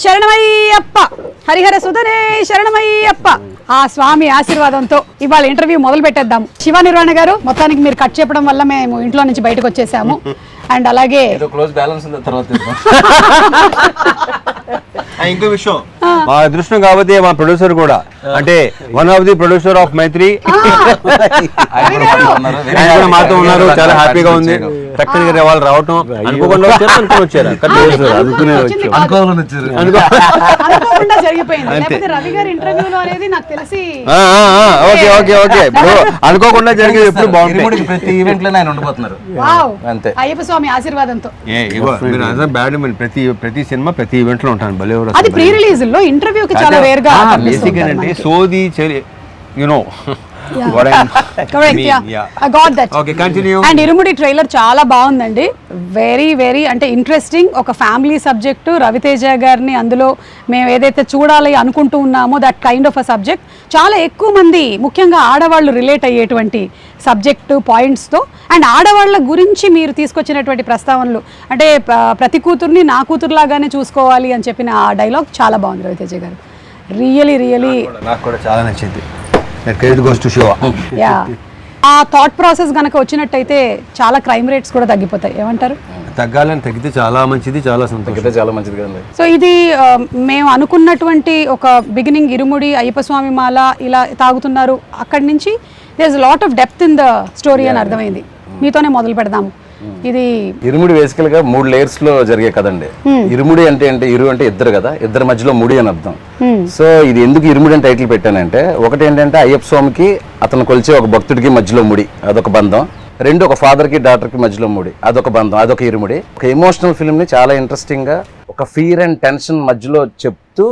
శరణమయ్యప్ప, హరిహర సుధనే శరణమయ్యప్ప. ఆ స్వామి ఆశీర్వాదంతో ఇవాళ ఇంటర్వ్యూ మొదలు పెట్టేద్దాం. శివ నిర్వాణ గారు, మొత్తానికి మీరు కట్ చెప్పడం వల్ల మేము ఇంట్లో నుంచి బయటకు వచ్చేసాము. అండ్ అలాగే క్లోజ్ బ్యాలెన్స్ ఉంది తర్వాత ఇంకో విషయం, మా అదృష్టం కాబట్టి మా ప్రొడ్యూసర్ కూడా, అంటే one of the producer of Mythri మాతో ఉన్నారు. చాలా హ్యాపీగా ఉంది. టక్కున వాళ్ళు రావటం అనుకోకుండా వచ్చారు. అనుకోకుండా జరిగేది ఎప్పుడు బాగుంటుంది. ప్రతి ఈవెంట్ లో ఆయన ఉండిపోతున్నారు అంతే. అయ్యప్ప స్వామి ఆశీర్వాదంతో ప్రతి సినిమా ప్రతి ఈవెంట్ లో ఉంటాను. భలే అది ప్రీ రిలీజ్ లో ఇంటర్వ్యూకి చాలా వేర్ గా బేసిక్ అంటే సోది యునో. అండ్ ఇరుముడి ట్రైలర్ చాలా బాగుందండి. వెరీ వెరీ అంటే ఇంట్రెస్టింగ్. ఒక ఫ్యామిలీ సబ్జెక్టు, రవితేజ గారిని అందులో మేము ఏదైతే చూడాలి అనుకుంటూ ఉన్నామో that kind of a subject చాలా ఎక్కువ మంది, ముఖ్యంగా ఆడవాళ్ళు రిలేట్ అయ్యేటువంటి సబ్జెక్టు పాయింట్స్తో. అండ్ ఆడవాళ్ళ గురించి మీరు తీసుకొచ్చినటువంటి ప్రస్తావనలు, అంటే ప్రతి కూతుర్ని నా కూతురులాగానే చూసుకోవాలి అని చెప్పిన ఆ డైలాగ్ చాలా బాగుంది రవితేజ గారు. రియలీ రియలీ నాకు కూడా చాలా నచ్చింది. ఆ థాట్ ప్రాసెస్ గనక వచ్చినట్టయితే చాలా క్రైమ్ రేట్స్ కూడా తగ్గిపోతాయి. ఏమంటారు? తగ్గాలని, తగ్గితే చాలా మంచిది, చాలా సంతోషం, చాలా మంచిది కదండి. సో ఇది మేము అనుకున్నటువంటి ఒక బిగినింగ్ ఇరుముడి అయ్యప్ప స్వామి మాల ఇలా తాగుతున్నారు, అక్కడి నుంచి there is lot of depth in the story అని అర్థమైంది. మీతోనే మొదలు పెడదాము. ఇది ఇరుముడి బేసికల్ గా 3 లేయర్స్ లో జరిగే కదండి. ఇరుముడి అంటే ఇరు అంటే ఇద్దరు కదా, ఇద్దరి మధ్యలో ముడి అని అర్థం. సో ఇది ఎందుకు ఇరుముడి అని టైటిల్ పెట్టానంటే, ఒకటి ఏంటంటే అయ్యప్ప స్వామికి అతను కొలిచే ఒక భక్తుడికి మధ్యలో ముడి, అదొక బంధం. 2 ఒక ఫాదర్ కి డాటర్ కి మధ్యలో ముడి, అదొక బంధం, అదొక ఇరుముడి. ఒక ఎమోషనల్ ఫిల్మ్ ని చాలా ఇంట్రెస్టింగ్ గా ఒక ఫియర్ అండ్ టెన్షన్ మధ్యలో చెప్తూ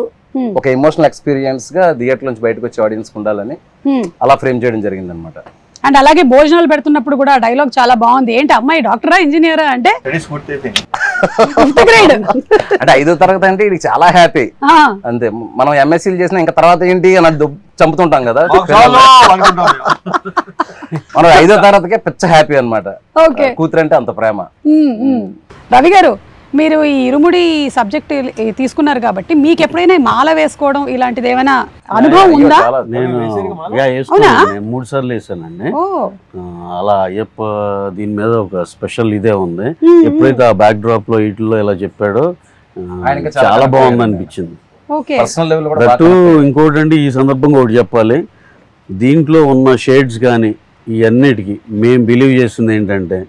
ఒక ఎమోషనల్ ఎక్స్పీరియన్స్ గా థియేటర్ నుంచి బయటకు వచ్చే ఆడియన్స్ ఉండాలని అలా ఫ్రేమ్ చేయడం జరిగింది అనమాట. అండ్ అలాగే భోజనాలు పెడుతున్నప్పుడు కూడా డైలాగ్ చాలా బాగుంది. ఏంటి అమ్మాయి డాక్టరా ఇంజనీరా అంటే అంటే 5వ తరగతి అంటే ఇది చాలా హ్యాపీ అంతే. మనం ఎంఎస్సీలు చేసినా ఇంకా తర్వాత ఏంటి అని చంపుతుంటాం కదా, మనం 5వ తరగతికే పిచ్చ హ్యాపీ అనమాట. కూతురు అంటే అంత ప్రేమ. రవి గారు, మీరు ఈ ఇరుముడి సబ్జెక్ట్ తీసుకున్నారు కాబట్టి మీకు ఎప్పుడైనా మాల వేసుకోవడం ఇలాంటిది ఏమైనా అనుభవం ఉందా? నేను 3 సార్లు వేసానండి. అలా అయ్యప్ప దీని మీద ఒక స్పెషల్ ఇదే ఉంది. ఎప్పుడైతే ఆ బ్యాక్ డ్రాప్ లో వీటిలో ఇలా చెప్పాడో చాలా బాగుంది అనిపించింది. ఇంకోటి అండి, ఈ సందర్భంగా ఒకటి చెప్పాలి, దీంట్లో ఉన్న షేడ్స్ కానీ ఈ అన్నిటికీ మేము బిలీవ్ చేస్తుంది ఏంటంటే,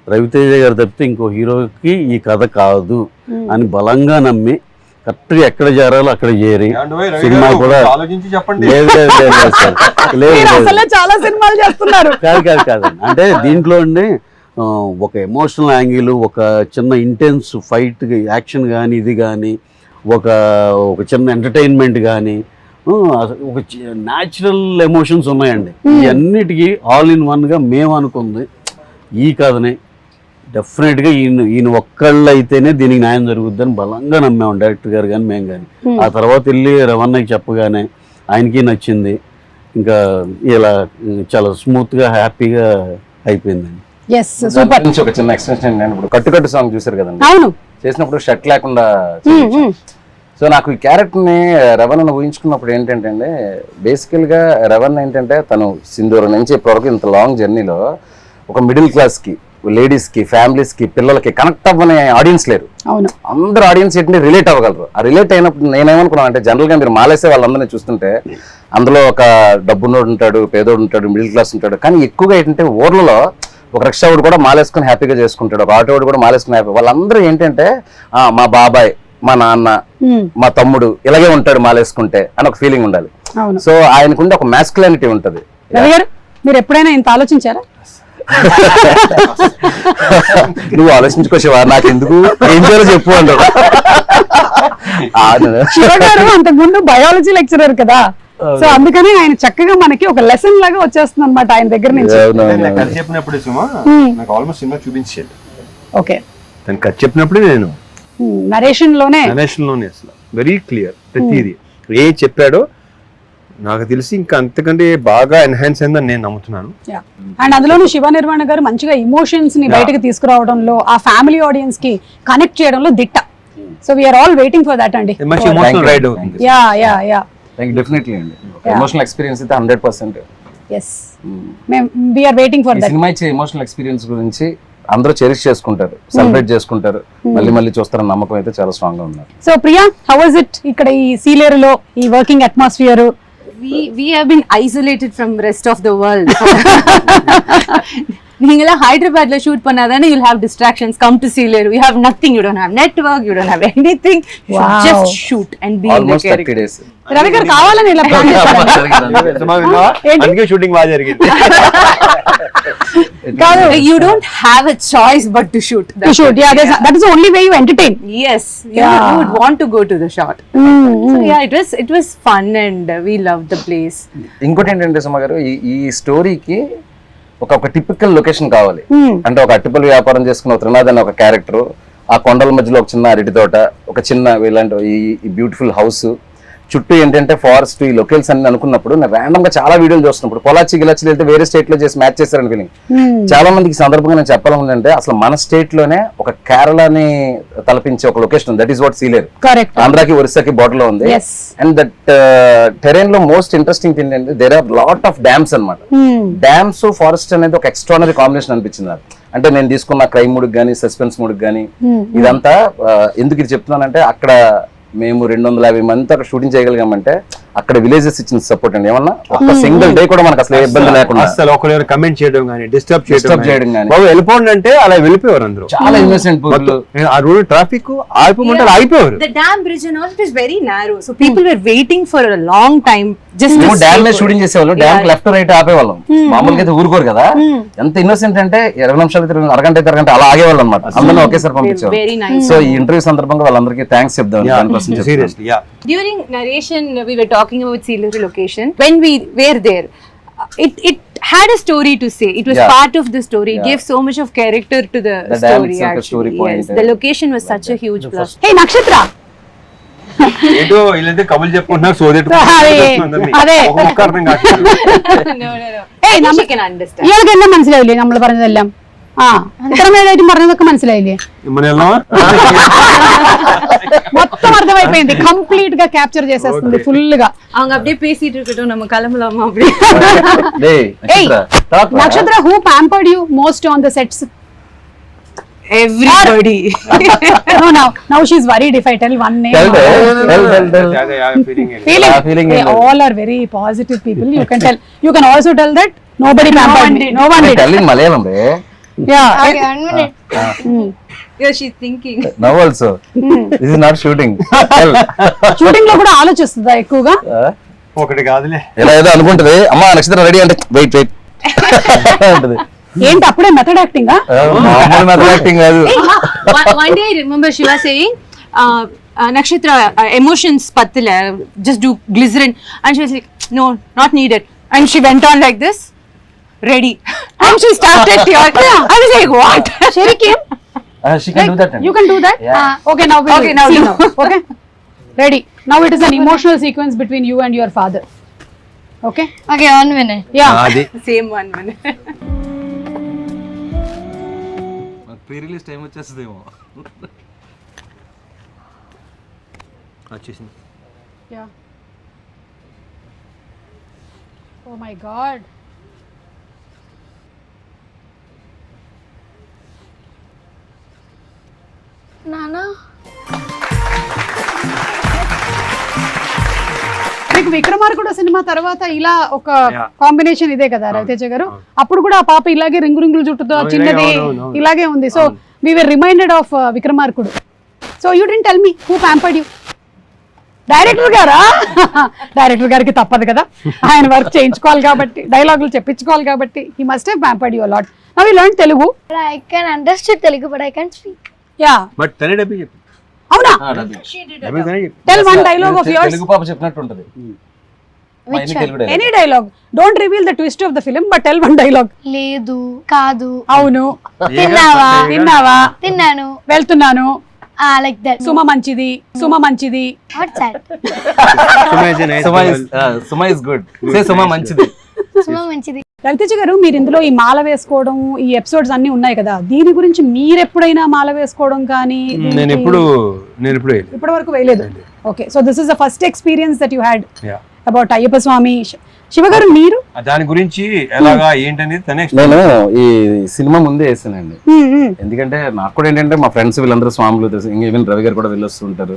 రవితేజ గారు తప్పితే ఇంకో హీరోకి ఈ కథ కాదు అని బలంగా నమ్మి కరెక్ట్గా ఎక్కడ చేరాలో అక్కడ చేరి సినిమా కూడా కాదు. అంటే దీంట్లో అండి ఒక ఎమోషనల్ యాంగిల్, ఒక చిన్న ఇంటెన్స్ ఫైట్ యాక్షన్ కానీ, ఇది కానీ ఒక చిన్న ఎంటర్టైన్మెంట్ కానీ, ఒక న్యాచురల్ ఎమోషన్స్ ఉన్నాయండి. ఈ అన్నిటికీ ఆల్ ఇన్ వన్గా మేము అనుకుంది ఈ కథనే డెఫినెట్గా ఈయన ఒక్కళ్ళు అయితేనే దీనికి న్యాయం జరుగుద్దని బలంగా నమ్మాము, డైరెక్టర్ గారు కానీ మేము కానీ. ఆ తర్వాత వెళ్ళి రవణకి చెప్పగానే ఆయనకి నచ్చింది. ఇంకా ఇలా చాలా స్మూత్గా హ్యాపీగా అయిపోయిందండి. ఒక చిన్న ఎక్స్టెన్షన్, ఇప్పుడు కట్టు సాంగ్ చూసారు కదండి, చేసినప్పుడు షర్ట్ లేకుండా. సో నాకు ఈ క్యారెక్టర్ని రవణను ఊహించుకున్నప్పుడు ఏంటంటే అండి, బేసికల్గా రవణ ఏంటంటే తను సింధూరం నుంచి ఇప్పటివరకు ఇంత లాంగ్ జర్నీలో ఒక మిడిల్ క్లాస్కి, లేడీస్కి, ఫ్యామిలీస్కి, పిల్లలకి కనెక్ట్ అవ్వని ఆడియన్స్ లేరు. అందరు ఆడియన్స్ ఏంటంటే రిలేట్ అవ్వగలరు. ఆ రిలేట్ అయినప్పుడు నేనేమనుకున్నాను అంటే, జనరల్గా మీరు మాలేసే వాళ్ళందరినీ చూస్తుంటే అందులో ఒక డబ్బున్నోడు ఉంటాడు, పేదోడు ఉంటాడు, మిడిల్ క్లాస్ ఉంటాడు. కానీ ఎక్కువగా ఏంటంటే ఊర్లలో ఒక రిక్షావాడు కూడా మాలేసుకుని హ్యాపీగా చేసుకుంటాడు, ఒక ఆటోవాడు కూడా మాలేసుకుని హ్యాపీ. వాళ్ళందరూ ఏంటంటే మా బాబాయ్, మా నాన్న, మా తమ్ముడు ఇలాగే ఉంటాడు మాలేసుకుంటే అని ఒక ఫీలింగ్ ఉండాలి. సో ఆయనకుండే ఒక మ్యాస్కులానిటీ ఉంటుంది. మీరు ఎప్పుడైనా ఇంత ఆలోచించారా? నువ్వు ఆలోచించుకోవా, నాకు ఎందుకు, ఏం చేయాలో చెప్పు అంటారు. అంతకుముందు బయాలజీ లెక్చరర్ కదా, సో అందుకని ఆయన చక్కగా మనకి ఒక లెసన్ లాగా వచ్చేస్తుంది అనమాట ఆయన దగ్గర నుంచి. చెప్పినప్పుడు నాకు ఆల్మోస్ట్ సినిమా చూపించేది. ఓకే, కథ చెప్పినప్పుడు నేను నరేషన్ లోనే అసలు వెరీ క్లియర్ ప్రతిదీ ఏ చెప్పాడో నాకు తెలిసి ఇంకా అంతకంటే బాగా ఎన్హాన్స్ అయిందని నేను నమ్ముతున్నాను. అండ్ అందులోనూ శివ నిర్వాణ గారు మంచిగా ఎమోషన్స్ ని బయటకు తీసుకురావడంలో, ఆ ఫ్యామిలీ ఆడియన్స్ కి కనెక్ట్ చేయడంలో దిట్ట. So we're all waiting for that అండి. మంచి ఎమోషనల్ రైడ్ అవుతుంది. యా డెఫినెట్లీ అండి. ఎమోషనల్ ఎక్స్పీరియన్స్ అయితే 100%. Yes we're waiting for that. సినిమా ఇచ్చే ఎమోషనల్ ఎక్స్పీరియన్స్ గురించి అందరూ చెరిష్ చేసుకుంటారు, సెలబ్రేట్ చేసుకుంటారు, మళ్ళీ చూస్తారన్న నమ్మకం అయితే చాలా స్ట్రాంగ్ గా ఉన్నారు. So Priya, how was it ఇక్కడ ఈ సీలేరులో ఈ working atmosphere? We have been isolated from rest of the world. நீங்களா ஹைதராபாத்ல ஷூட் பண்ணாதானே you'll have distractions. Come to Sealeru, you have nothing, you don't have network, you don't have anything. You should just shoot and be in the almost 30 character. days. Ravi గారు కావాలని ఇలా plan చేశారు. అందుకే shooting బాగా జరిగింది. You don't have a choice but to shoot. To shoot, yeah, that is the only way you entertain. Yes, you would want to go to the shot. So yeah, it was fun and we loved the place. ఇంకోటి ఏంటంటే సుమ గారు, ఈ స్టోరీకి ఒక typical location కావాలి. అంటే ఒక అట్టిపల్లి వ్యాపారం చేసుకున్న త్రినాథ్ అనే ఒక క్యారెక్టర్, ఆ కొండల మధ్యలో ఒక చిన్న అరటి తోట, ఒక చిన్న ఇలాంటి ఈ బ్యూటిఫుల్ హౌస్, చుట్టూ ఏంటంటే ఫారెస్ట్, ఈ లొకేల్స్ అన్ని అనుకున్నప్పుడు నేను ర్యాండమ్ గా చాలా వీడియోలు చూస్తున్నప్పుడు పొలాచి గిలాచి వెళ్తే వేరే స్టేట్ లో చేసి మ్యాచ్ చేశారని ఫీలింగ్. చాలా మందికి సందర్భంగా నేను చెప్పాలంటే అసలు మన స్టేట్ లోనే ఒక కేరళని తలపించే ఒక location, that is what Sileru. Correct. ఆంధ్రాకి ఒరిస్సాకి బార్డర్ లో ఉంది. అండ్ దట్ టెరైన్ లో మోస్ట్ ఇంట్రెస్టింగ్ థింగ్ ఏంటంటే there are lot of dams అన్నమాట. డ్యామ్స్ ఫారెస్ట్ అనేది ఒక ఎక్స్ట్రానరీ కాంబినేషన్ అనిపించింది నాకు. అంటే నేను తీసుకున్న క్రైమ్ మూడ్ కానీ సస్పెన్స్ మూడ్ కానీ ఇదంతా ఎందుకు ఇది చెప్తున్నానంటే, అక్కడ మేము 250 మందితో అక్కడ షూటింగ్ చేయగలిగామంటే అక్కడ విలేజెస్ ఇచ్చిన సపోర్ట్ అండి. ఏమన్నా ఒక సింగిల్ డే కూడా మనకు అసలు ఇబ్బంది లేకుండా, అసలు ఒకరు కమెంట్ చేయడం కానీ డిస్టర్బ్ చేయడం కానీ, బాబు వెళ్ళిపోండి అంటే అలా వెళ్ళిపోయారు అందరూ. చాలా ఇన్నోసెంట్. ఆ రోడ్ ట్రాఫిక్ ఆగిపోమంటే ఆగిపోయారు. The dam bridge and all, it is very narrow, so people were waiting for a long time just to dam మీద షూటింగ్ చేసేవాళ్ళు, డ్యామ్ లెఫ్ట్ రైట్ ఆపేవాళ్ళం. మామూలుగా అయితే ఊరుకోరు కదా. ఎంత ఇన్నోసెంట్ అంటే 20 నిమిషాలు అరగంట అయితే అరగంట అలా ఆగేవాళ్ళు అనమాట. అందరినీ ఒకేసారి పంపించారు. very nice. సో ఈ ఇంటర్వ్యూ సందర్భంగా వాళ్ళందరికీ థ్యాంక్స్ చెప్దాం. Seriously, yeah. During narration we were talking about Sealeru location. When we were there, it had a story to say. It was part of the story. It gave so much of character to the story actually. Yes, the location was such a huge plus. హే నక్షత్ర, ఏదో వీళ్ళైతే కబులు చెప్పుకుంటున్నారు, సోదేట్ അതെ. అర్థం కాదు. No. ഏയ് She can understand. ഇയാൾക്ക് എല്ലാം മനസ്സിലായില്ലേ നമ്മൾ പറഞ്ഞതെല്ലാം? ആ ഇത്രമേലായിട്ടും പറഞ്ഞതൊക്കെ മനസ്സിലായില്ലേ? మొత్తం అర్థమైపోయింది, కంప్లీట్ గా క్యాప్చర్ చేసేస్తుంది ఫుల్ గా. அவங்க அப்படியே பேசிட்டு இருக்கட்டும், நம்ம கிளம்பலாமா அப்படி? నక్షత్ర, who pampered you most on the sets? Everybody. Now she's worried if I tell one name. Feeling they all are very positive people. You can tell. You can also tell that nobody pampered me. No one did. Tell in Malayalam, re. Yeah. Okay, 1 minute. Yeah, she's thinking. Now also. This is not shooting. Shooting లో కూడా ఆలోచిస్తుందా ఎక్కువగా? ఒకటి కాదులే, ఎలా ఏదో అనుకుంటది. అమ్మా నక్షత్రం ready అంటే వెయిట్ అంటది. ఏంటి అప్పుడే మెథడ్ యాక్టింగ్? మామూలు మెథడ్ యాక్టింగ్ కాదు. One day I remember she was saying, Nakshatra, emotions pattala, just do glycerin, and she was like, no, not needed, and she went on like this, ready, and she started tearing. I was like, what? Sherry came. She can do that. You can do that? Yeah. Okay, now we Okay, now see do. Okay, ready. Now it is an emotional sequence between you and your father. Okay? Okay, 1 minute. Yeah. అది Same 1 minute. Pre release time వచ్చేస్తుందేమో. వచ్చేసింది. Yeah. Oh my God. Nana? మీకు విక్రమార్కుడు cinema తర్వాత ఇలా ఒక Yeah. Combination ఇదే కదా రవితేజ గారు? అప్పుడు కూడా ఆ పాప ఇలాగే రింగుల జుట్టుతో చిన్నది ఇలాగే ఉంది. So we were reminded of Vikramarkudu. So you didn't tell me who pampered you? Director గారా? డైరెక్టర్ గారికి తప్పదు కదా, ఆయన వర్క్ చేయించుకోవాలి కాబట్టి, డైలాగులు చెప్పించుకోవాలి కాబట్టి. He must have pampered you a lot. Now you learn Telugu. But I can understand Telugu, but I can't speak. Yeah, but తనే డబ్బి చెప్పి అవునా? డబ్బి తనే చెప్పి tell one dialogue of yours. Telugu పాప చెప్పినట్టు ఉంటది. Any dialogue. Don't reveal the twist of the film, but tell one dialogue. లేదు, కాదు, అవును, తిన్నావా, తిన్నావా, తిన్నాను, వెళ్తున్నాను, like that. సుమ మంచిది, సుమ మంచిది. What's that? Suma is nice. Suma is good. Say Suma మంచిది. సుమ మంచిది. రవితేజ గారు, మీరు ఇందులో ఈ మాల వేసుకోవడం, ఈ ఎపిసోడ్స్ అన్ని ఉన్నాయి కదా, దీని గురించి మీరు ఎప్పుడైనా మాల వేసుకోవడం కానీ? నేను ఎప్పుడు ఇప్పటి వరకు వేయలేదు. Okay, so this is the first experience that you had about Ayyappa Swami. Shiva garu, మీరు దాని గురించి ఎలాగా ఏంటనేది నేను ఈ సినిమా ముందే వేసానండి. ఎందుకంటే నాకు కూడా ఏంటంటే మా ఫ్రెండ్స్ వీళ్ళందరూ స్వాములు తెలుసు, ఈవెన్ రవి గారు కూడా వెళ్ళొస్తుంటారు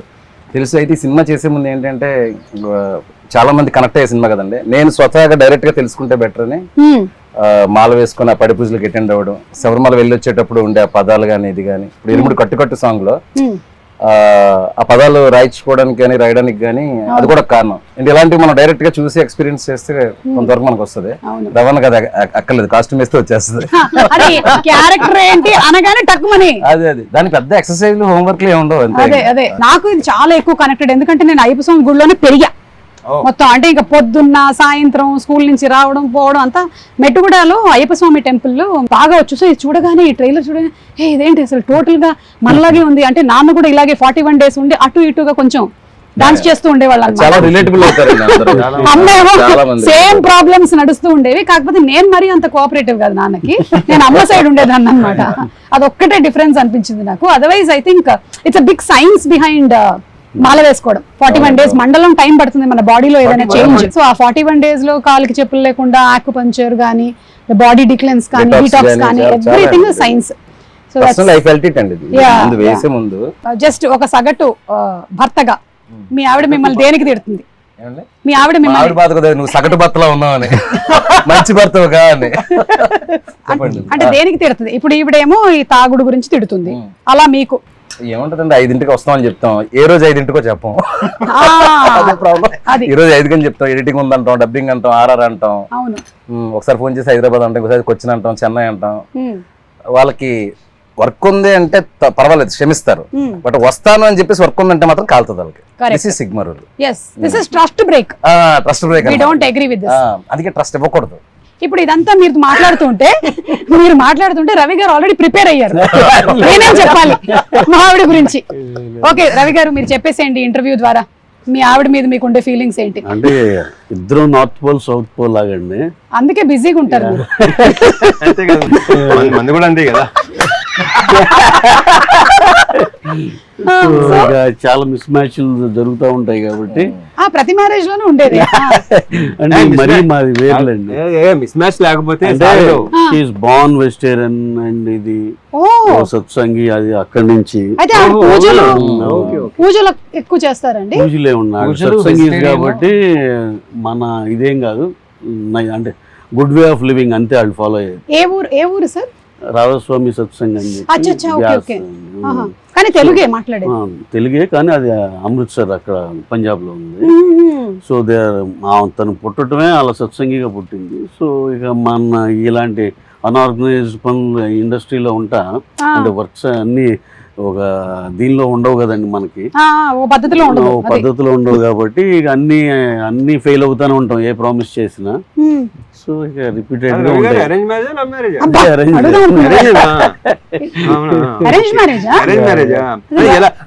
తెలుసు. అయితే ఈ సినిమా చేసే ముందు ఏంటంటే చాలా మంది కనెక్ట్ అయ్యే సినిమా కదండి. నేను స్వతహాగా డైరెక్ట్ గా తెలుసుకుంటే బెటర్ అని మాల వేసుకుని ఆ పడి పూజలకు అటెండ్ అవ్వడం, శబరిమల వెళ్ళి వచ్చేటప్పుడు ఉండే ఆ పదాలు కానీ ఇది కానీ, ఇప్పుడు ఇరుముడి కట్టు సాంగ్ లో ఆ పదాలు రాయించుకోవడానికి కానీ రాయడానికి కానీ అది కూడా కారణం. అంటే ఇలాంటివి మనం డైరెక్ట్ గా చూసి ఎక్స్పీరియన్స్ చేస్తే కొంతవరకు మనకు వస్తుంది. రవణ కదా అక్కర్లేదు, కాస్ట్యూమ్ వేస్తే వచ్చేస్తుంది. క్యారెక్టర్ ఏంటి అనగానే టక్కుమని అదే దాని పెద్ద ఎక్సర్సైజ్ హోంవర్క్ ఏమి ఉండవు. అదే నాకు ఇది చాలా ఎక్కువ కనెక్టెడ్. ఎందుకంటే నేను అయ్యప్ప స్వామి గుడిలోనే పెరిగా మొత్తం. అంటే ఇంకా పొద్దున్న సాయంత్రం స్కూల్ నుంచి రావడం పోవడం అంతా మెట్టుగూడలో అయ్యప్ప స్వామి టెంపుల్ బాగా వచ్చు. సో ఇది చూడగానే, ఈ ట్రైలర్ చూడగానే ఇదేంటి అసలు టోటల్ గా మనలాగే ఉంది. అంటే నాన్న కూడా ఇలాగే 41 days ఉండి అటు ఇటుగా కొంచెం డాన్స్ చేస్తూ ఉండేవాళ్ళు. అమ్మేమో సేమ్ ప్రాబ్లమ్స్ నడుస్తూ ఉండేవి. కాకపోతే నేను మరీ అంత కోఆపరేటివ్ కాదు నాన్నకి, నేను అమ్మ సైడ్ ఉండేదాన్ని అనమాట. అదొక్కటే డిఫరెన్స్ అనిపించింది నాకు. Otherwise I think it's a big science behind మాల వేసుకోవడం. 41 days మండలం టైం పడుతుంది మన బాడీలో ఏదైనా చేంజ్. సో ఆ 41 days లో కాలికి చెప్పులు లేకుండా ఆక్యుపంక్చర్ కానీ, బాడీ డిక్లెన్స్ కానీ, డీటాక్స్ కానీ, ఎవ్రీథింగ్ సైన్స్. సో జస్ట్ ఒక సగటు భర్తగా మీ ఆవిడ మిమ్మల్ని దేనికి తిడుతుంది? మీ ఆవిడ మిమ్మల్ని నువ్వు సగటు భర్తలో ఉన్నావని, మంచి భర్తవుగా అని అంటే దేనికి తిడుతుంది? ఇప్పుడు ఈవిడేమో ఈ తాగుడు గురించి తిడుతుంది, అలా మీకు ఏముంటదండి? 5ంటికి వస్తామని చెప్తాం, ఏ రోజు 5ంటికో చెప్పం. ఈ రోజు 5 చెప్తాం, ఎడిటింగ్ ఉందంటాం, డబ్బింగ్ అంటాం, ఆర్ఆర్ అంటాం. ఒకసారి ఫోన్ చేసి హైదరాబాద్ అంటాం, ఒకసారి కొచ్చిన్ అంటాం, చెన్నై అంటాం. వాళ్ళకి వర్క్ ఉంది అంటే పర్వాలేదు, క్షమిస్తారు. బట్ వస్తాను అని చెప్పేసి వర్క్ ఉందంటే మాత్రం కాలుతుంది వాళ్ళకి. Trust break. అందుకే ట్రస్ట్ ఇవ్వకూడదు. ఇప్పుడు ఇదంతా మీరు మాట్లాడుతుంటే రవి గారు ఆల్రెడీ ప్రిపేర్ అయ్యారు. నేనేం చెప్పాలి మా ఆవిడ గురించి? ఓకే రవి గారు, మీరు చెప్పేసేయండి ఇంటర్వ్యూ ద్వారా మీ ఆవిడ మీద మీకు ఉండే ఫీలింగ్స్ ఏంటి? అంటే ఇద్దరు నార్త్ పోల్ సౌత్ పోల్ లాగండి, అందుకే బిజీగా ఉంటారు. చాలా మిస్ మ్యాచ్లు జరుగుతూ ఉంటాయి కాబట్టి ప్రతి మ్యారేజ్ లోనే ఉండేది. అంటే మరీ మాది వేర్లండి, మిస్ మ్యాచ్ లేకపోతే బార్న్ వెజిటేరియన్ అండ్ ఇది సత్సంగి, అది అక్కడి నుంచి పూజలు ఎక్కువ చేస్తారండి. పూజలే ఉన్నాడు సత్సంగి కాబట్టి మన ఇదేం కాదు, అంటే గుడ్ వే ఆఫ్ లివింగ్ అంతే వాళ్ళు ఫాలో అయ్యేది. ఏ ఊరు సార్? రాధాస్వామి సత్సంగ్ అని కానీ తెలుగే కానీ అది అమృత్సర్ అక్కడ పంజాబ్ లో ఉంది. సో తను పుట్టడమే అలా సత్సంగిగా పుట్టింది. సో ఇక మన ఇలాంటి అన్ఆర్గనైజ్డ్ పనులు ఇండస్ట్రీలో ఉంటా, అంటే వర్క్స్ అన్ని ఒక దీనిలో ఉండవు కదండి మనకి, పద్ధతిలో ఉండవు కాబట్టి ఇక అన్ని ఫెయిల్ అవుతానే ఉంటాం ఏ ప్రామిస్ చేసినా. సో ఇక రిపీటెడ్ గా ఉంటాయి.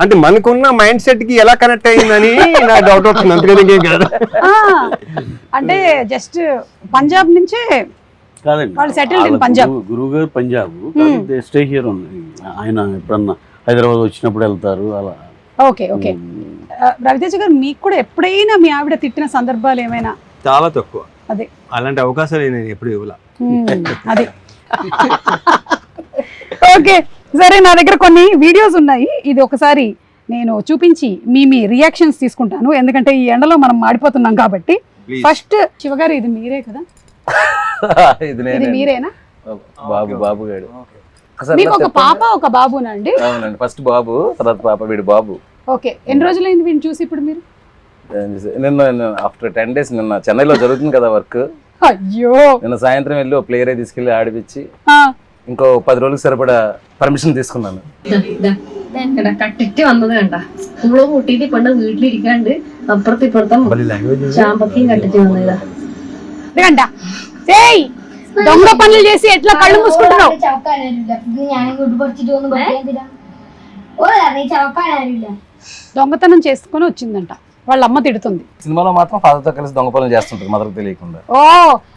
అంటే మనకున్న మైండ్ సెట్ కి ఎలా కనెక్ట్ అయిందని నాకు డౌట్ వస్తుంది. అంతేకాదు కాదు, అంటే జస్ట్ పంజాబ్ నుంచే కాదండి, గురువు గారు పంజాబ్, స్టే హియర్ ఉంది. ఆయన ఎప్పుడన్నా హైదరాబాద్ వచ్చినప్పుడు వెళ్తారు అలా. ఓకే ఓకే రవితేజ గారు, మీకు కూడా ఎప్పుడైనా మీ ఆవిడ తిట్టిన సందర్భాలు ఏమైనా? చాలా తక్కువ. అదే అలాంటి అవకాశాలు నేను ఎప్పుడు ఇవ్వలా. అది ఓకే సరే, నా దగ్గర కొన్ని వీడియోస్ ఉన్నాయి. ఇది ఒకసారి నేను చూపించి మీ రియాక్షన్స్ తీసుకుంటాను, ఎందుకంటే ఈ ఎండలో మనం మాడిపోతున్నాం కాబట్టి. ఫస్ట్ శివగారు, ఇది మీరే కదా? ఇది మీరేనా? బాబు గారు. మీకు ఒక పాప ఒక బాబునండి? అవునండి, ఫస్ట్ బాబు, తర్వాత పాప, వీడు బాబు. ఓకే, ఎన్ని రోజులైంది వీడిని చూసి ఇప్పుడు మీరు? నిన్న ఆఫ్టర్ 10 days, నిన్న చెన్నైలో జరుగుతుంది కదా వర్క్. అయ్యో, నిన్న సాయంత్రం వెళ్ళి ఒక ప్లేయర్ తీసుకెళ్లి ఆడిపించి ఇంకో 10 రోజులకు సరిపడా పర్మిషన్ తీసుకున్నాను. കട്ടിട്ട് വന്നത് കണ്ട സ്കൂള് കൂട്ടിട്ട് കൊണ്ട് വീട്ടിലിരിക്കാണ്ട് അപ്പുറത്ത് ഇപ്പുറത്തും ചാമ്പക്കയും കട്ടിട്ട് വന്നതാ. దొంగ పనులు చేసి ఎట్లా కళ్ళు మూసుకుంటున్నావు? దొంగతనం చేసుకుని వచ్చిందంట. వాళ్ళ అమ్మ తిడుతుంది. సినిమాలో మాత్రం father తో కలిసి దొంగ పనులు చేస్తుంటారు మదర్ తెలియకుండా. ఓ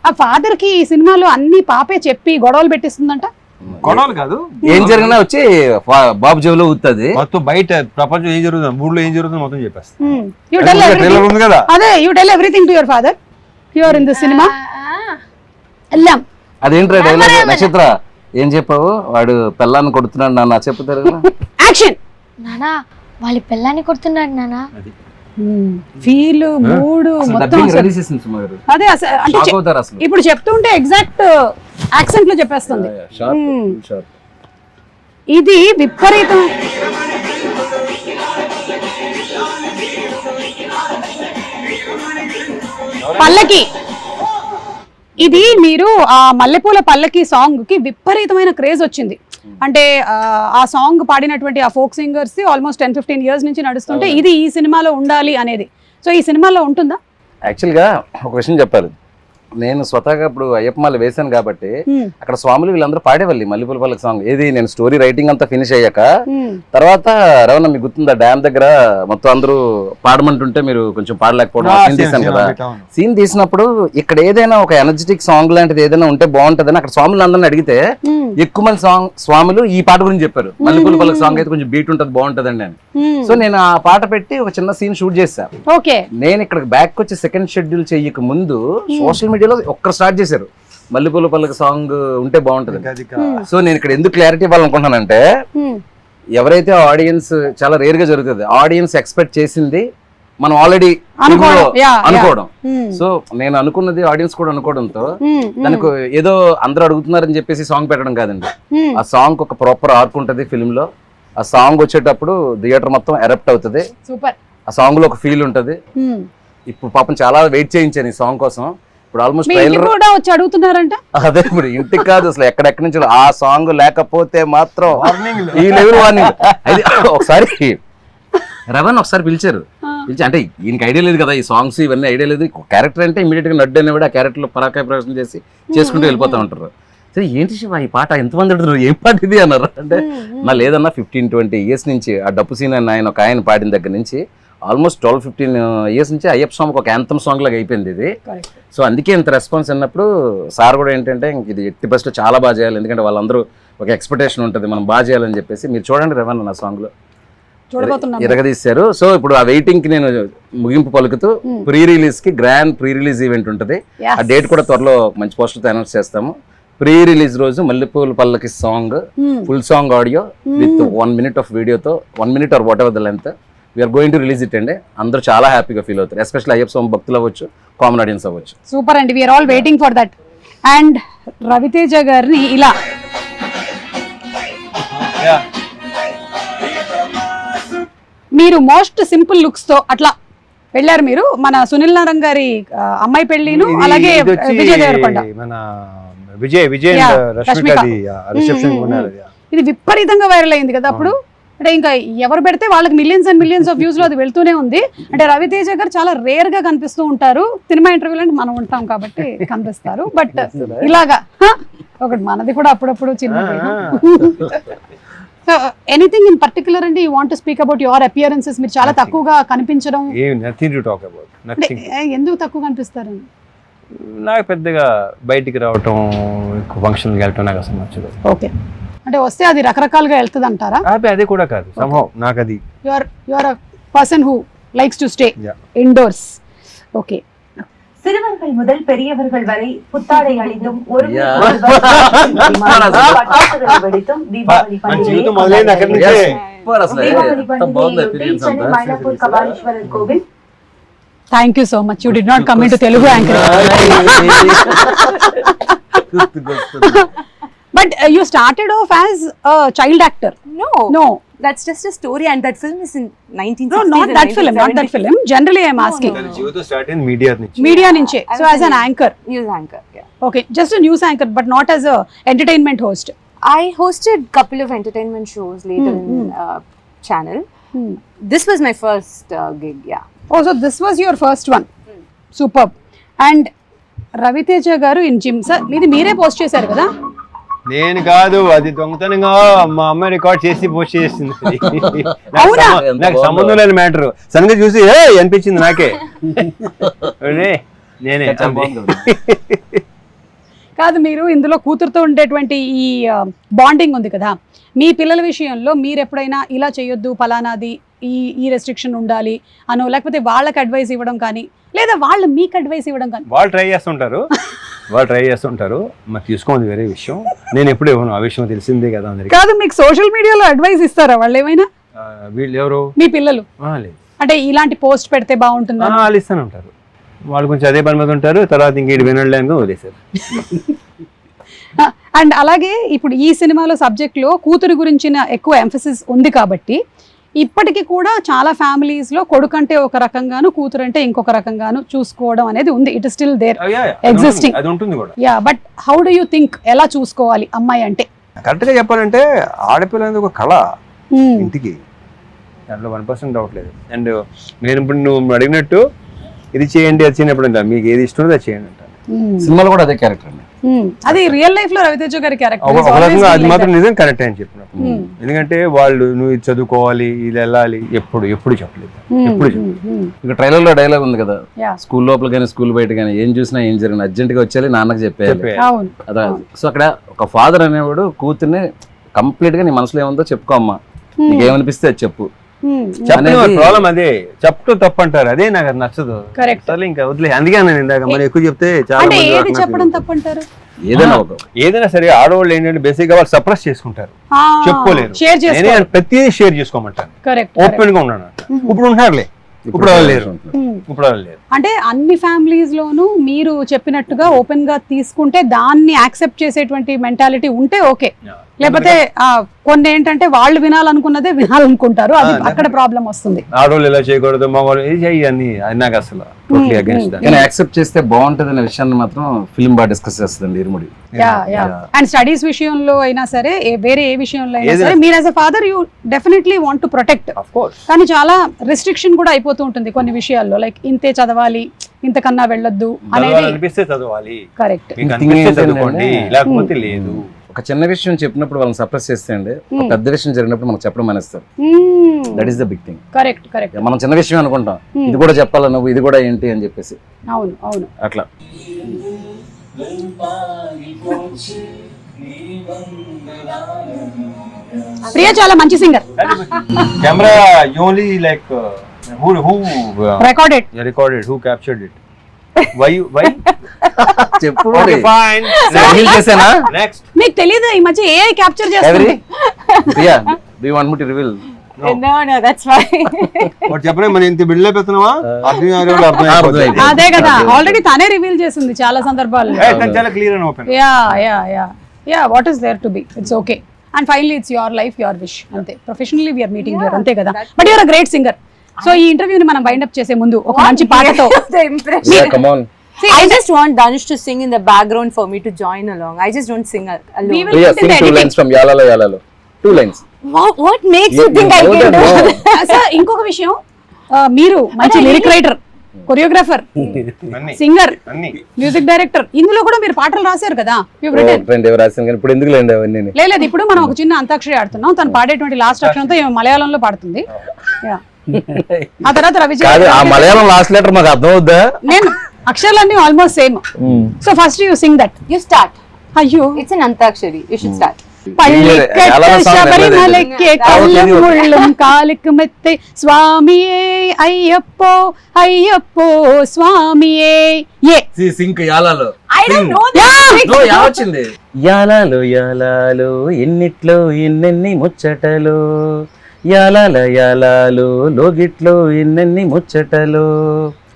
ఆ ఫాదర్ కి ఈ సినిమాలో అన్ని పాపే చెప్పి గొడవలు పెట్టిస్తుందంట. గొడవలు కాదు, ఏం జరిగినా వచ్చి బాబు జేబులో ఊతుంది. మొత్తం బయట ప్రపంచం ఏం జరుగుతుంది, ఊళ్ళో ఏం జరుగుతుంది మొత్తం చెప్పేస్తా. You tell everything. ట్రైలర్ ఉంది కదా, అదే you tell everything to your father here in the cinema. ఎల్లాం. అదేంట్రా డైలాగ్ నక్షత్ర ఏం చెప్పావు? వాడు పిల్లాన్ని కొడుతున్నాడు నాన్న చెప్తారు. యాక్షన్. నానా వాళ్ళ పిల్లాన్ని కొడుతున్నాడు నానా. ఫీల్ మూడ్ మొత్తం అదే అంటే ఇప్పుడు చెప్తుంటే ఎగ్జాక్ట్ యాక్సెంట్ లో చెప్పేస్తుంది. ఇది విపరీతం. పల్లకి ఇది మీరు ఆ మల్లెపూల పల్లకి సాంగ్ కి విపరీతమైన క్రేజ్ వచ్చింది. అంటే ఆ సాంగ్ పాడినటువంటి ఆ ఫోక్ సింగర్స్ ఆల్మోస్ట్ 10-15 ఇయర్స్ నుంచి నడుస్తుంటే ఇది ఈ సినిమాలో ఉండాలి అనేది. సో ఈ సినిమాలో ఉంటుందా? యాక్చువల్గా ఒక విషయం చెప్పాలి, నేను స్వతహాగా ఇప్పుడు అయ్యప్పమాల వేశాను కాబట్టి అక్కడ స్వాములు వీళ్ళందరూ పాడేవాళ్ళు మల్లెపూల పల్లకి సాంగ్. ఏది నేను స్టోరీ రైటింగ్ అంతా ఫినిష్ అయ్యాక తర్వాత రవణ మీకు గుర్తుందా డ్యామ్ దగ్గర మొత్తం అందరూ పాడమంటుంటే మీరు కొంచెం పాడలేకపోవడం సీన్ తీసాను కదా. సీన్ తీసినప్పుడు ఇక్కడ ఏదైనా ఒక ఎనర్జెటిక్ సాంగ్ లాంటిది ఏదైనా ఉంటే బాగుంటదని అక్కడ స్వాములు అందరిని అడిగితే ఎక్కువ మంది స్వాములు ఈ పాట గురించి చెప్పారు. మల్లెపూల పల్లకి సాంగ్ అయితే కొంచెం బీట్ ఉంటుంది బాగుంటదండి అని. సో నేను ఆ పాట పెట్టి ఒక చిన్న సీన్ షూట్ చేశాను. నేను ఇక్కడ బ్యాక్ వచ్చి సెకండ్ షెడ్యూల్ చెయ్యక ముందు సోషల్ మీడియాలో ఒక్కరు స్టార్ట్ చేశారు మల్లెపూల పల్లకి సాంగ్ ఉంటే బాగుంటది. సో నేను ఇక్కడ ఎందుకు క్లారిటీ ఇవ్వాలనుకుంటున్నానంటే ఎవరైతే ఆడియన్స్ చాలా రేర్ గా జరుగుతుంది, ఆడియన్స్ ఎక్స్పెక్ట్ చేసింది మనం ఆల్రెడీ అనుకోవడం. సో నేను అనుకున్నది ఆడియన్స్ కూడా అనుకోవడంతో దానికి ఏదో అందరూ అడుగుతున్నారని చెప్పేసి సాంగ్ పెట్టడం కాదండి. ఆ సాంగ్ ఒక ప్రాపర్ ఆర్క్ ఉంటది ఫిల్మ్ లో. ఆ సాంగ్ వచ్చేటప్పుడు థియేటర్ మొత్తం ఎరప్ట్ అవుతుంది. ఆ సాంగ్ లో ఒక ఫీల్ ఉంటది. ఇప్పుడు పాపం చాలా వెయిట్ చేయించాను ఈ సాంగ్ కోసం. ఇప్పుడు ఆల్మోస్ట్ ట్రైలర్ కూడా వచ్చి అడుగుతున్నారంట. అదే ఇప్పుడు ఇంటికి కాదు అసలు ఎక్కడెక్కడి నుంచి ఆ సాంగ్ లేకపోతే మాత్రం ఈ లెవెల్ వార్నింగ్. అది ఒకసారి రవణ్ ఒకసారి పిలిచారు, పిలిచి అంటే ఈయనకి ఐడియా లేదు కదా ఈ సాంగ్స్ ఇవన్నీ ఐడియా లేదు. క్యారెక్టర్ అంటే ఇమీడియట్ గా నడ్డు అనేవాడు ఆ క్యారెక్టర్ లో పరాకాయ ప్రవేశం చేసి చేసుకుంటూ వెళ్ళిపోతా ఉంటారు. సరే ఏంటి శివ ఈ పాట ఎంతమంది అడుగుతారు ఏం పాట ఇది అన్నారు. అంటే నా లేదన్నా 15-20 ఇయర్స్ నుంచి ఆ డప్పు సీన్ ఆయన ఒక ఆయన పాడిన దగ్గర నుంచి ఆల్మోస్ట్ 12-15 ఇయర్స్ నుంచి అయ్యప్ప సాంగ్ ఒక యాంథమ్ సాంగ్ లాగా అయిపోయింది ఇది. సో అందుకే ఇంత రెస్పాన్స్ అన్నప్పుడు సార్ కూడా ఏంటంటే ఇది ఎట్టి బస్ట్ చాలా బాగా చేయాలి, ఎందుకంటే వాళ్ళందరూ ఒక ఎక్స్పెక్టేషన్ ఉంటుంది మనం బాగా చేయాలని చెప్పేసి. మీరు చూడండి రవణ నా సాంగ్ లో ఎరగదీశారు. సో ఇప్పుడు ఆ వెయిటింగ్ కి నేను ముగింపు పలుకుతూ ప్రీ రిలీజ్ కి గ్రాండ్ ప్రీ రిలీజ్ ఈవెంట్ ఉంటుంది. ఆ డేట్ కూడా త్వరలో మంచి పోస్టర్తో అనౌన్స్ చేస్తాము. ప్రీ రిలీజ్ రోజు Mallepoola Pallaki song full song audio with 1 minute of వీడియోతో 1 minute or whatever the length we are going to release it అండి. అందరూ చాలా హ్యాపీగా ఫీల్ అవుతారు, ఎస్పెషల్లీ అయ్యప్ప స్వామి భక్తులు అవ్వచ్చు, కామన్ ఆడియన్స్ అవ్వచ్చు. సూపర్ అండి, we are all waiting for that. And Raviteja గారిని ఇలా మీరు మోస్ట్ సింపుల్ లుక్స్ తో అట్లా వెళ్ళారు మీరు. మన సునీల్ నారాయణ గారి అమ్మాయి పెళ్లిను అలాగే విజయ్ దేవరకొండ ఇది విపరీతంగా వైరల్ అయింది కదా అప్పుడు. అంటే ఇంకా ఎవరు పెడితే వాళ్ళకి millions and millions of views లో అది వెళ్తూనే ఉంది. అంటే రవితేజ గారు చాలా రేర్ గా కనిపిస్తూ ఉంటారు. సినిమా ఇంటర్వ్యూలో అంటే మనం ఉంటాం కాబట్టి కనిపిస్తారు, బట్ ఇలాగా ఒకటి మనది కూడా అప్పుడప్పుడు చిన్న. ఎనీథింగ్ ఇన్ పర్టికులర్ అండి you want to speak about your appearances? మీరు చాలా తక్కువగా కనిపించడం. ఎందుకు తక్కువ కనిపిస్తారు? నాకు పెద్దగా బయటికి రావటం ఫంక్షన్ వెళ్ళటం నాకు అసలు నచ్చదు. ఓకే, అంటే వస్తే అది రకరకాలుగా వెళ్తుంది అంటారా? అది కూడా కాదు, somehow నాకు అది you are a person who likes to stay indoors. Okay, சிறுவர்கள் முதல் பெரியவர்கள் வரை புத்தாடை அணிந்தும் ஒரு வெடித்தும் தீபாவளி మైలాపూర్ కపాలీశ్వరర్ కోవిల్. Thank you so much. You did not come into Telugu anchoring. But you started off as a child actor. No. That's just a story, and that film is in 1960s. No, not that film. Not that film. Generally, I am asking. జీవితం start అయింది media నుంచి. Media నుంచి. So as an anchor. News anchor. Yeah. Okay, just a news anchor, but not as a entertainment host. I hosted couple of entertainment shows later in channel. This was my first gig. Yeah. Oh, so this was your first one. Superb. And Raviteja garu in gym sir మీది మీరే post చేశారు కదా? నేను కాదు, అది దొంగతనంగా మా అమ్మ రికార్డ్ చేసి పోస్ట్ చేసింది. నాకు సంబంధం లేని మ్యాటర్. సడన్గా చూసి అనిపించింది నాకే, నేనే. కాదు, మీరు ఇందులో కూతురుతో ఉండేటువంటి ఈ బాండింగ్ ఉంది కదా, మీ పిల్లల విషయంలో మీరు ఎప్పుడైనా ఇలా చేయొద్దు, ఫలానాది ఈ రెస్ట్రిక్షన్ ఉండాలి అనో, లేకపోతే వాళ్ళకి అడ్వైస్ ఇవ్వడం కానీ, లేదా వాళ్ళు మీకు అడ్వైస్ ఇవ్వడం కానీ? వాళ్ళు ట్రై చేస్తుంటారు, మరి తీసుకోండి వేరే విషయం. నేను ఎప్పుడు ఇవ్వను, ఆ విషయం తెలిసిందే కదా అందరికి. కాదు, మీకు సోషల్ మీడియాలో అడ్వైస్ ఇస్తారా వాళ్ళు ఏమైనా? వీళ్ళు ఎవరు? మీ పిల్లలు. లేదు, అంటే ఇలాంటి పోస్ట్ పెడితే బాగుంటుంది వాళ్ళు ఇస్తూనే ఉంటారు. వాళ్ళు కొంచెం అదే పని మీద ఉంటారు, తర్వాత ఇంకేటి వినలేక వదిలేశారు. అండ్ అలాగే ఇప్పుడు ఈ సినిమాలో సబ్జెక్ట్ లో కూతురు గురించిన ఎక్కువ ఎంఫసిస్ ఉంది కాబట్టి ఇప్పటికీ కూడా చాలా ఫ్యామిలీస్ లో కొడుకు అంటే ఒక రకంగాను, కూతురు అంటే ఇంకొక రకంగాను చూసుకోవడం అనేది ఉంది. It is still there existing. అది ఉంటుంది కూడా. Yeah, but how do you think ఎలా చూసుకోవాలి అమ్మాయి అంటే? కరెక్ట్ గా చెప్పాలంటే ఆడపిల్ల అనేది ఒక కళ ఇంటికి, దాంట్లో 1% డౌట్ లేదు. అండ్ నేను ఇప్పుడు నువ్వు అడిగినట్టు ఇది చేయండి అది చేయనప్పుడు మీకు ఏది ఇష్టం అది చేయండి అంటాను. సినిమాలో కూడా అదే క్యారెక్టర్ అండి. అది రియల్ లైఫ్ లో రవితేజ గారి క్యారెక్టర్. అది మాత్రం నిజం కరెక్ట్ అని చెప్పినప్పుడు, ఎందుకంటే వాళ్ళు నువ్వు ఇది చదువుకోవాలి, ఇది వెళ్ళాలి, ఎప్పుడు చెప్పలేదు. ఇక ట్రైలర్ లో డైలాగ్ ఉంది కదా, స్కూల్ లోపల కానీ స్కూల్ బయట కానీ ఏం చూసినా ఏం జరిగిన అర్జెంట్ గా వచ్చేయాలి, నాన్నకు చెప్పేయాలి. అదే. సో అక్కడ ఒక ఫాదర్ అనేవాడు కూతుర్ని కంప్లీట్ గా నీ మనసులో ఏముందో చెప్పుకో అమ్మా, నీకేమనిపిస్తే అది చెప్పు. ప్రాబ్లం అదే, చెప్పు తప్పు అంటారు, అదే నాకు అది నచ్చదు. అసలు ఇంకా వదిలే. అందుకే నేను ఇందాక మరి ఎక్కువ చెప్తే చాలా ఏదైనా సరే ఆడవాళ్ళు ఏంటంటే బేసిక్ గా వాళ్ళు సప్రెస్ చేసుకుంటారు, చెప్పుకోలేరు. నేనే ప్రతిదీ షేర్ చేసుకోమంటాను, ఓపెన్ గా ఉన్నాను. ఇప్పుడు ఉంటున్నారులే, ఇప్పుడు వాళ్ళు లేరు. అంటే అన్ని ఫ్యామిలీస్ లోనూ మీరు చెప్పినట్టుగా ఓపెన్ గా తీసుకుంటే దాన్ని యాక్సెప్ట్ చేసేటువంటి మెంటాలిటీ ఉంటే ఓకే. లేకపోతే కొన్ని ఏంటంటే వాళ్ళు వినాలనుకున్నదే వినాలనుకుంటారు, అది అక్కడ ప్రాబ్లం వస్తుంది. ఆడవాళ్ళు ఇలా చేయకూడదు, మగవాళ్ళు ఇది చెయ్యి నాకు అసలు టోటలీ అగైన్స్ట్ దట్. కానీ యాక్సెప్ట్ చేస్తే బాగుంటది అనే విషయాన్ని మాత్రం ఫిల్మ్ బాగా డిస్కస్ చేస్తుంది ఇరుముడి. అండ్ స్టడీస్ విషయంలో అయినా సరే, వేరే ఏ విషయంలో అయినా సరే, మీరు as a father you definitely want to protect. కానీ చాలా రెస్ట్రిక్షన్ కూడా అయిపోతూ ఉంటుంది కొన్ని విషయాల్లో, లైక్ ఇంతే చదవాలి, ఇంతకన్నా వెళ్ళొద్దు అనేది. అనిపిస్తే చదవాలి, కరెక్ట్, చదువుకోండి, లేకపోతే లేదు. ఒక చిన్న విషయం చెప్పినప్పుడు వాళ్ళని సప్రెస్ చేస్తే అండి, ఒక పెద్ద విషయం జరిగినప్పుడు మనకు చెప్పడం మానేస్తారు. That is the big thing. Correct correct. మనం చిన్న విషయం అనుకుంటాం, ఇది కూడా చెప్పాలా నువ్వు, ఇది కూడా ఏంటి అని చెప్పేసి. అవును అవును, అట్లా. ప్రియా చాలా మంచి singer. Camera only like who recorded, who captured it, why చెప్పు. fine, చేసానా next. మీకు తెలియదు ఈ మధ్య ఏఐ క్యాప్చర్ చేస్తుంది. Priya, do you want me to reveal? No, that's fine. What చెప్పనే మన ఇంత బిల్డ్ అయిపోతున్నావా? అర్థం అదే కదా, ఆల్రెడీ తనే రివీల్ చేసింది చాలా సందర్భాల్లో. చాలా clear and open. Yeah what is there to be, it's okay. And finally it's your life, your wish, అంతే. ప్రొఫెషనల్లీ వీఆర్ మీటింగ్ హియర్, అంతే కదా. But you are a great singer. So ఈ ఇంటర్వ్యూని మనం వైండ్ అప్ చేసే ముందు ఒక మంచి పాటతో. Come on. See, I just want Danush to sing in the background for me to join along. I just don't sing alone. Priya, sing 2 lines from Yalalo Yalalo. 2 lines. What makes you think I can do that? Sir ఇంకొక విషయం, మీరు మంచి lyric writer, choreographer, singer, music director, ఇందులో కూడా మీరు పాటలు రాశారు కదా. ఇప్పుడు ఎందుకు లేండి అవన్నీ. లేదు, ఇప్పుడు మనం ఒక చిన్న అంతాక్షరి ఆడుతున్నాం, తను పాడేటువంటి లాస్ట్ అక్షరంతో మలయాళంలో పాడుతుంది. ఆ తర్వాత రవిజయ్, ఆ మలయాళం లాస్ట్ లెటర్ మాకు అర్థం అవుద్దా? నేను అక్షరాలన్నీ almost same. So first you sing that. You start. అయ్యో, It's an antakshari. You should start. శబరిమలకే కళ్ళం ముళ్ళం కాలికి మెత్తే స్వామియే అయ్యప్పో అయ్యప్పో స్వామియే. సింక్ యాలాలో. I don't know that. యావచ్చింది. యాలాలో యాలాలో ఎన్నిట్లో ఎన్నెన్ని ముచ్చటలో, యాలాల యాలాలో లోగిట్లో ఎన్నెన్ని ముచ్చటలో,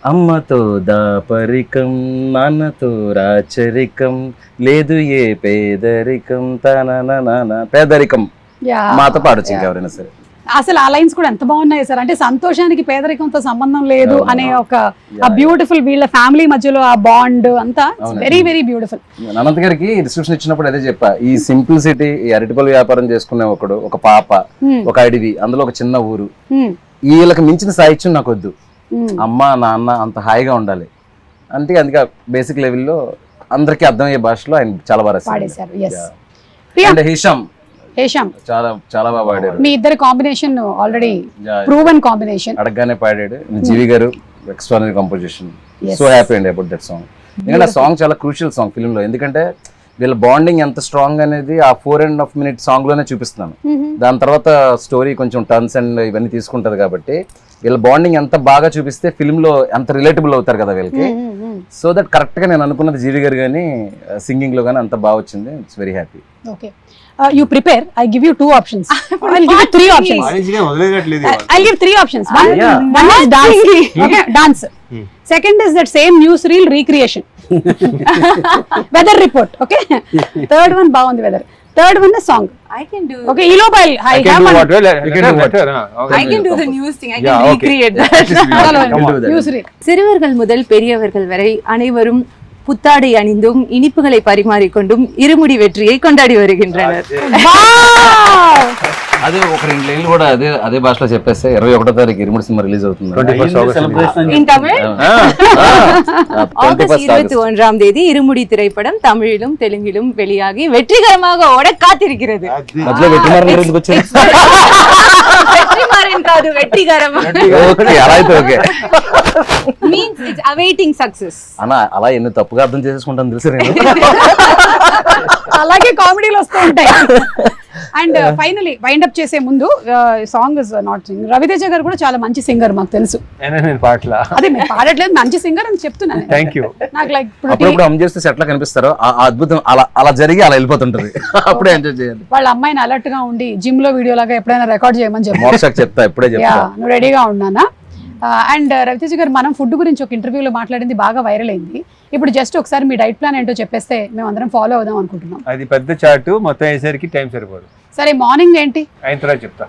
అమ్మతో దాపరికం నాన్నతో రాచరికం, లేదు ఏ పేదరికం తన పేదరికం. మాతో పాడొచ్చు ఇంకెవరైనా సరే. అసలు ఆ లైన్స్ కూడా ఎంత బాగున్నాయి సార్. అంటే సంతోషానికి పేదరికంతో సంబంధం లేదు అనే ఒక బ్యూటిఫుల్, వీళ్ళ ఫ్యామిలీ మధ్యలో ఆ బాండ్ అంతా వెరీ వెరీ బ్యూటిఫుల్. అనంత్ గారికి డిస్క్రిప్షన్ ఇచ్చినప్పుడు అదే చెప్పా, ఈ సింప్లిసిటీ, ఈ అరటిపల్లి వ్యాపారం చేసుకునే ఒకడు, ఒక పాప, ఒక అడవి, అందులో ఒక చిన్న ఊరు, వీళ్ళకి మించిన సాహిత్యం నాకు వద్దు. అమ్మ నాన్న అంత హాయిగా ఉండాలి అంటే, అందుకే బేసిక్ లెవెల్లో అందరికీ అర్థమయ్యే భాషలో ఆయన చాలా బాగా పాడేశారు. అండ్ హిషామ్ హేషామ్ చాలా చాలా బాగా పాడారు. మీ ఇద్దరి కాంబినేషన్ ఆల్రెడీ ప్రూవెన్ కాంబినేషన్. అడగగానే పాడాడు. జీవి గారు ఎక్స్ట్రానరీ కంపోజిషన్. సో హ్యాపీ అండి అబౌట్ దట్ సాంగ్. ఎందుకంటే ఆ సాంగ్ చాలా క్రూషియల్ సాంగ్ ఫిల్మ్ లో. ఎందుకంటే వీళ్ళ బాండింగ్ ఎంత స్ట్రాంగ్ అనేది ఆ 4.5 minute సాంగ్ లోనే చూపిస్తున్నాను. దాని తర్వాత స్టోరీ కొంచెం టర్న్స్ అండ్ ఇవన్నీ తీసుకుంటది కాబట్టి వీళ్ళ బాండింగ్ ఎంత బాగా చూపిస్తే ఫిల్మ్ లో ఎంత రిలేటబుల్ అవుతారు కదా వీళ్ళకి. సో దట్ కరెక్ట్ గా నేను అనుకున్నది జీవి గారు కానీ సింగింగ్ లో కానీ అంత బాగా వచ్చింది. It's very happy. Okay, you prepare. I give you 2 options. I'll give you 3 options. I'll give 3 options. One is dance. Okay, dance. Second is that same news reel recreation. Weather report. Okay. Third one bagundi weather. Third one is song. I can do. Okay, Elope, I have one. I can do the news thing. I can recreate that. News reel. சிறுவர்கள் முதல் பெரியவர்கள் வரை அனைவரும் புத்தாடை அணிந்தும் இனிப்புகளை பரிமாறிக்கொண்டும் இருமுடி வெற்றியை கொண்டாடி வருகின்றனர். అదే ఒక 2 లైన్లు కూడా అదే భాషలో చెప్పేస్తే 21వ తారీఖు ఇరుముడి సినిమా రిలీజ్ అవుతుంది. In Tamil? ஆகஸ்ட் 21ஆம் தேதி இருமுடி திரைப்படம் தமிழிலும் தெலுங்கிலும் வெளியாகி வெற்றிகரமாக ஓட காத்திருக்கிறது. మధ్యలో వెట్టిమారన్ ఎందుకు వచ్చారు? வெற்றிமாறன் కాదు, వెట్టిగరం. ఓకే, అలా అయితే okay. Means it's awaiting success. అన్నా అలా ఎన్ని తప్పుగా అర్థం చేసుకుంటాను తెలుసు నేను. అలాగే కామెడీలు వస్తూ ఉంటాయి. అండ్ ఫైనలీ వైండ్ అప్ చేసే ముందు song is not sing. Raviteja garu కూడా చాలా మంచి సింగర్ మాకు తెలుసు. నేను పాటలా అదే మీరు పాడట్లేదు, మంచి సింగర్ అని చెప్తున్నాను. Thank you. నాకు లైక్ అప్పుడప్పుడు అమ్ చేస్తే సెట్లా కనిపిస్తారో ఆ అద్భుతం అలా జరిగి అలా వెళ్ళిపోతుంటది. అప్పుడే ఎంజాయ్ చేయాలి. వాళ్ళ అమ్మాయిని అలర్ట్ గా ఉండి జిమ్ లో వీడియో లాగా ఎప్పుడైనా రికార్డ్ చేయమని చెప్పి మోక్షకి చెప్తా, ఇప్పుడే చెప్తా. నువ్వు రెడీగా ఉన్నానా? అండ్ రవితేజ గారు మనం ఫుడ్ గురించి ఒక ఇంటర్వ్యూలో మాట్లాడింది బాగా వైరల్ అయింది. ఇప్పుడు జస్ట్ ఒకసారి మీ డైట్ ప్లాన్ ఏంటో చెప్పేస్తే మేము అందరం ఫాలో అవుదాం అనుకుంటున్నాం. అది పెద్ద చార్ట్, మొత్తం అయ్యేసరికి టైం సరిపోదు. సరే, మార్నింగ్ ఏంటి, అయిన తర్వాత చెప్తా.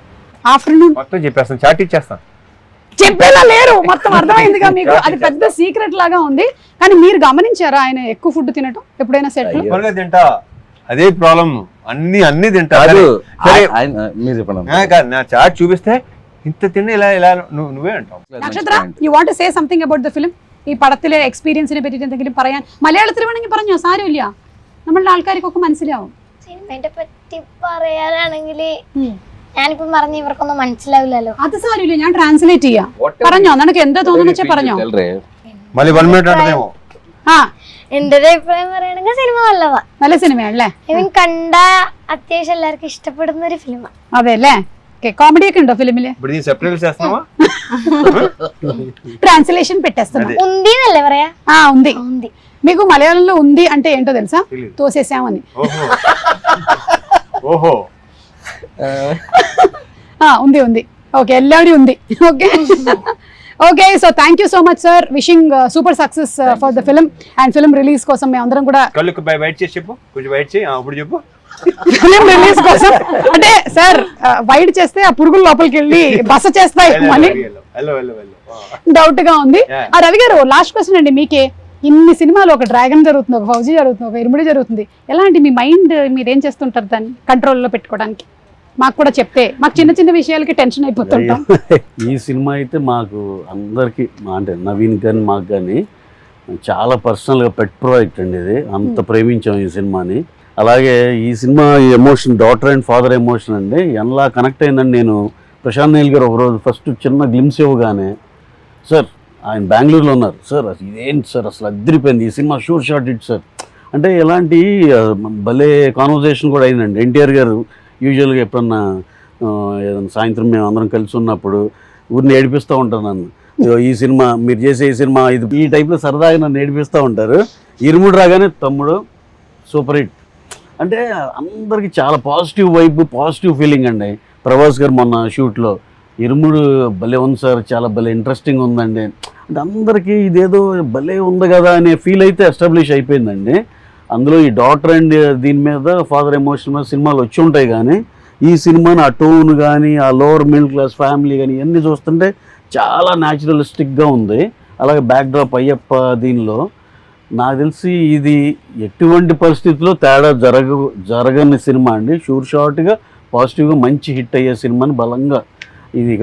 ఆఫ్టర్నూన్ మొత్తం చెప్పేస్తాను, చార్ట్ ఇచ్చేస్తాను. చెప్పేలా లేరు, మొత్తం అర్థమైందిగా మీకు. అది పెద్ద సీక్రెట్ లాగా ఉంది. కానీ మీరు గమనించారా ఆయన ఎక్కువ ఫుడ్ తినటం ఎప్పుడైనా సెట్ లో? తింటా, అదే ప్రాబ్లం. అన్ని తింటా. మీరు చెప్పండి. నా చార్ట్ చూపిస్తే ఇంత తిండి ఇలా నువ్వే అంటావు. നക്ഷത്ര, you want to say something about the film? ഈ പടത്തിലെ എക്സ്പീരിയൻസിനെ പറ്റി എന്തെങ്കിലും പറയാൻ മലയാളത്തിൽ വേണമെങ്കിൽ പറഞ്ഞോ, സാരമില്ല, നമ്മളുടെ ആൾക്കാർക്കൊക്കെ മനസ്സിലാവും. സിനിമയെ പറ്റി പറയാനാണെങ്കിൽ ഞാനിപ്പോ പറഞ്ഞ ഇവർക്കൊന്നും മനസ്സിലാവില്ലല്ലോ. അത് സാരമില്ല, ഞാൻ ട്രാൻസ്ലേറ്റ് ചെയ്യാം. പറഞ്ഞോ, നിനക്ക് എന്താ തോന്നുന്നു വെച്ചാൽ പറഞ്ഞോ. మళ్ళీ 1 minute అంటేమో. ആ, എന്റെ ഒരു അഭിപ്രായം പറയുകയാണെങ്കിൽ സിനിമ നല്ലതാ, നല്ല സിനിമയാണല്ലേ? ഇവൻ കണ്ട അത്യാവശ്യം എല്ലാവർക്കും ഇഷ്ടപ്പെടുന്ന ഒരു ഫിലിമാ. അതെ അല്ലേ? కామెడీ ഒക്കെ ఉണ്ടో ఫిలిమిല്? ట్రాన్స్లేషన్ పెట్టేస్తున్నా. ఉంది నల్లే പറയാ. ఉంది. మీకు మలయాళంలో ఉంది అంటే ఏంటో తెలుసా? తోసేసామని. ఓహో, ఉంది. ఓకే, ఎల్లాడి ఉంది. Okay okay, so thank you so much sir. Wishing super success for the film and film release కోసం మేము అందరం కూడా కళ్ళకు బయట చేసి చెప్పు, కొంచెం బయట చేయి. అప్పుడు చెప్పు. ఫిలిం రిలీజ్ కోసం అంటే సార్ వైడ్ చేస్తే ఆ పురుగుల లోపలికి వెళ్ళి బస చేస్తాయి అని డౌట్ గా ఉంది. ఆ రవి గారు, లాస్ట్ క్వశ్చన్ అండి మీకే. ఇన్ని సినిమాలు, ఒక డ్రాగన్ జరుగుతుంది, ఒక ఫౌజీ జరుగుతుంది, ఒక ఇరుముడి జరుగుతుంది. ఎలాంటి మీ మైండ్ మీరేం చేస్తుంటారు దాన్ని కంట్రోల్లో పెట్టుకోవడానికి? మాకు కూడా చెప్తే, మాకు చిన్న చిన్న విషయాలకి టెన్షన్ అయిపోతుంటాం. ఈ సినిమా అయితే మాకు అందరికి, అంటే నవీన్ కానీ మాకు కానీ చాలా పర్సనల్గా పెట్ ప్రాజెక్ట్ అండి ఇది. అంత ప్రేమించాం ఈ సినిమాని. అలాగే ఈ cinema emotion, daughter and father emotion అండి, ఎలా కనెక్ట్ అయిందని నేను ప్రశాంత్ నీల్ గారు ఒకరోజు ఫస్ట్ చిన్న గ్లిమ్స్ ఇవ్వగానే, సార్ ఆయన బెంగళూరులో ఉన్నారు, సార్ ఇదేంటి సార్ అసలు అద్దరిపోయింది ఈ cinema, sure shot it sir అంటే ఎలాంటి భలే కాన్వర్జేషన్ కూడా అయిందండి. ఎన్టీఆర్ గారు యూజువల్గా ఎప్పుడన్నా ఏదైనా సాయంత్రం మేము అందరం కలిసి ఉన్నప్పుడు ఊరిని ఏడిపిస్తూ ఉంటారు నన్ను, ఈ సినిమా మీరు చేసే ఈ సినిమా ఇది, ఈ టైప్లో సరదాగా నన్ను ఏడిపిస్తూ ఉంటారు. ఇరుముడు రాగానే తమ్ముడు సూపర్ హిట్ అంటే అందరికి చాలా పాజిటివ్ వైబ్, పాజిటివ్ ఫీలింగ్ అండి. ప్రభాస్ గారు మొన్న షూట్లో ఇరుముడు భలే ఉంది సార్, చాలా భలే ఇంట్రెస్టింగ్ ఉందండి అంటే అందరికీ ఇదేదో భలే ఉంది కదా అనే ఫీల్ అయితే ఎస్టాబ్లిష్ అయిపోయిందండి. అందులో ఈ డాటర్ అండ్ దీని మీద ఫాదర్ ఎమోషన్ మీద సినిమాలు వచ్చి ఉంటాయి, కానీ ఈ సినిమాని ఆ టోన్ కానీ, ఆ లోవర్ మిడిల్ క్లాస్ ఫ్యామిలీ కానీ ఇవన్నీ చూస్తుంటే చాలా న్యాచురలిస్టిక్గా ఉంది. అలాగే బ్యాక్డ్రాప్ అయ్యప్ప దీనిలో నాకు తెలిసి ఇది ఎటువంటి పరిస్థితుల్లో తేడా జరగని సినిమా అండి. షూర్ షార్ట్గా పాజిటివ్గా మంచి హిట్ అయ్యే సినిమాని బలంగా ఇది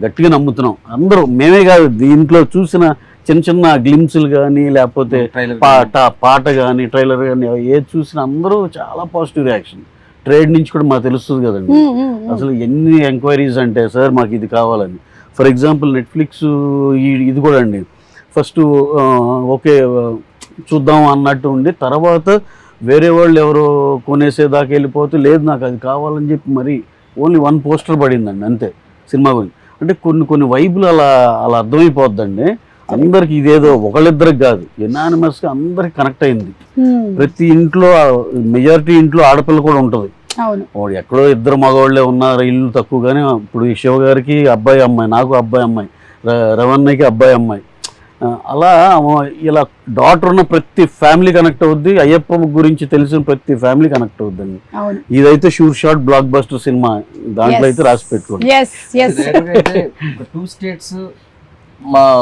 గట్టిగా నమ్ముతున్నాం అందరూ. మేమే కాదు, దీంట్లో చూసిన చిన్న చిన్న గ్లిమ్స్లు కానీ, లేకపోతే పాట కానీ, ట్రైలర్ కానీ ఏది చూసినా అందరూ చాలా పాజిటివ్ రియాక్షన్. ట్రేడ్ నుంచి కూడా మాకు తెలుస్తుంది కదండి. అసలు ఎన్ని ఎంక్వైరీస్ అంటే సార్ మాకు ఇది కావాలని. ఫర్ ఎగ్జాంపుల్ నెట్ఫ్లిక్స్ ఇది కూడా అండి, ఫస్ట్ ఓకే చూద్దాం అన్నట్టు ఉండి తర్వాత వేరే వాళ్ళు ఎవరో కొనేసేదాకా వెళ్ళిపోతే లేదు నాకు అది కావాలని చెప్పి మరి ఓన్లీ 1 పోస్టర్ పడిందండి అంతే సినిమా గురించి. అంటే కొన్ని వైపులు అలా అర్థమైపోద్దండి అందరికి. ఇదేదో ఒకళ్ళిద్దరికి కాదు, ఎనానిమస్గా అందరికి కనెక్ట్ అయింది. ప్రతి ఇంట్లో మెజారిటీ ఇంట్లో ఆడపిల్ల కూడా ఉంటుంది. వాడు ఎక్కడో 2 మగవాళ్ళే ఉన్నారు, ఇల్లు తక్కువగానే. ఇప్పుడు ఈ శివ గారికి అబ్బాయి అమ్మాయి, నాకు అబ్బాయి అమ్మాయి, రవణ్యకి అబ్బాయి అమ్మాయి, అలా ఇలా డాటర్ ఉన్న ప్రతి ఫ్యామిలీ కనెక్ట్ అవుద్ది. అయ్యప్ప గురించి తెలిసిన ప్రతి ఫ్యామిలీ కనెక్ట్ అవుద్దండి. ఇదైతే sure shot blockbuster cinema, దాంట్లో అయితే రాసి పెట్టుకోండి. 2 states మా